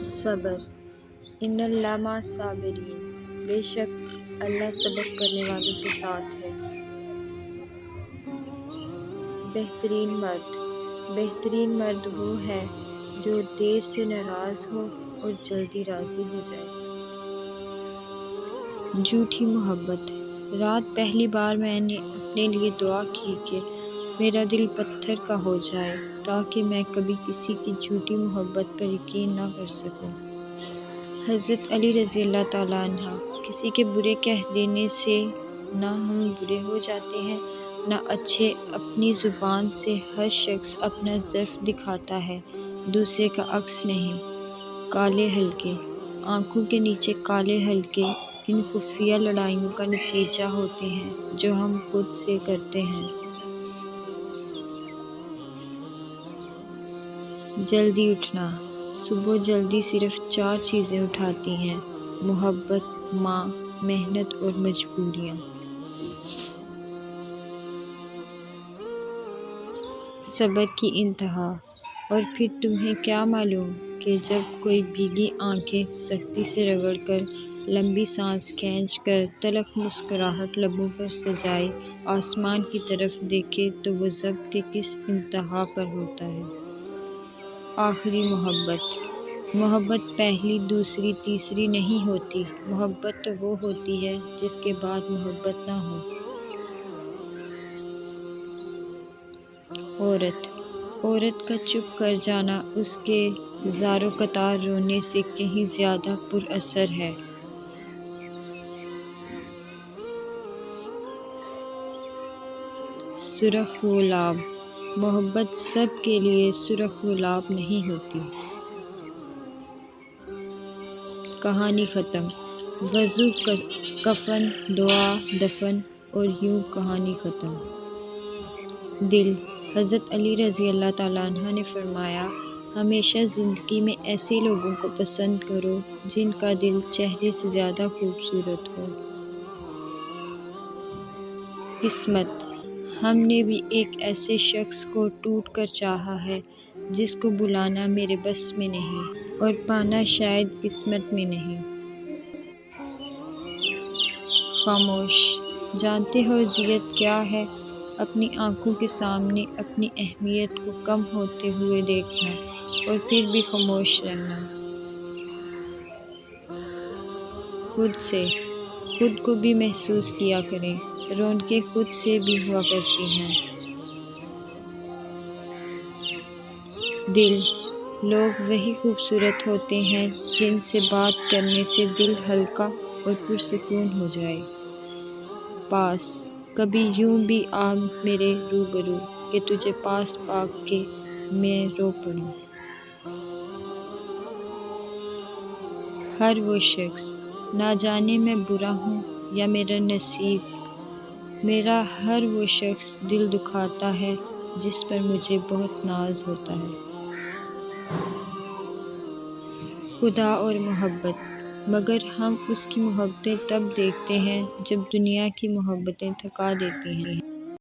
صبر ان اللہ مع الصابرین، بے شک اللہ صبر کرنے والوں کے ساتھ ہے۔ بہترین مرد وہ ہے جو دیر سے ناراض ہو اور جلدی راضی ہو جائے۔ جھوٹی محبت رات پہلی بار میں نے اپنے لیے دعا کی کہ میرا دل پتھر کا ہو جائے تاکہ میں کبھی کسی کی جھوٹی محبت پر یقین نہ کر سکوں۔ حضرت علی رضی اللہ تعالیٰ عنہ کسی کے برے کہہ دینے سے نہ ہم برے ہو جاتے ہیں نہ اچھے۔ اپنی زبان سے ہر شخص اپنا ضعف دکھاتا ہے، دوسرے کا عکس نہیں۔ کالے حلقے آنکھوں کے نیچے کالے حلقے ان خفیہ لڑائیوں کا نتیجہ ہوتے ہیں جو ہم خود سے کرتے ہیں۔ جلدی اٹھنا صبح جلدی صرف 4 چیزیں اٹھاتی ہیں: محبت، ماں، محنت اور مجبوریاں۔ صبر کی انتہا اور پھر تمہیں کیا معلوم کہ جب کوئی بھیگی آنکھیں سختی سے رگڑ کر، لمبی سانس کھینچ کر، تلخ مسکراہٹ لبوں پر سجائے آسمان کی طرف دیکھے تو وہ ضبط کے کس انتہا پر ہوتا ہے۔ آخری محبت پہلی، دوسری، تیسری نہیں ہوتی۔ محبت تو وہ ہوتی ہے جس کے بعد محبت نہ ہو۔ عورت کا چپ کر جانا اس کے زار و قطار رونے سے کہیں زیادہ پر اثر ہے۔ سرخ گلاب محبت سب کے لیے سرخ گلاب نہیں ہوتی۔ کہانی ختم، وضو، کفن، دعا، دفن اور یوں کہانی ختم۔ دل حضرت علی رضی اللہ تعالیٰ عنہ نے فرمایا، ہمیشہ زندگی میں ایسے لوگوں کو پسند کرو جن کا دل چہرے سے زیادہ خوبصورت ہو۔ قسمت ہم نے بھی ایک ایسے شخص کو ٹوٹ کر چاہا ہے جس کو بلانا میرے بس میں نہیں اور پانا شاید قسمت میں نہیں۔ خاموش جانتے ہو اذیت کیا ہے؟ اپنی آنکھوں کے سامنے اپنی اہمیت کو کم ہوتے ہوئے دیکھنا اور پھر بھی خاموش رہنا۔ خود کو بھی محسوس کیا کریں، رونقیں خود سے بھی ہوا کرتی ہیں۔ دل لوگ وہی خوبصورت ہوتے ہیں جن سے بات کرنے سے دل ہلکا اور پرسکون ہو جائے۔ پاس کبھی یوں بھی آ میرے روبرو کہ تجھے پاس پا کے میں رو پڑوں۔ ہر وہ شخص نہ جانے میں برا ہوں یا میرا نصیب، میرا ہر وہ شخص دل دکھاتا ہے جس پر مجھے بہت ناز ہوتا ہے۔ خدا اور محبت مگر ہم اس کی محبتیں تب دیکھتے ہیں جب دنیا کی محبتیں تھکا دیتی ہیں۔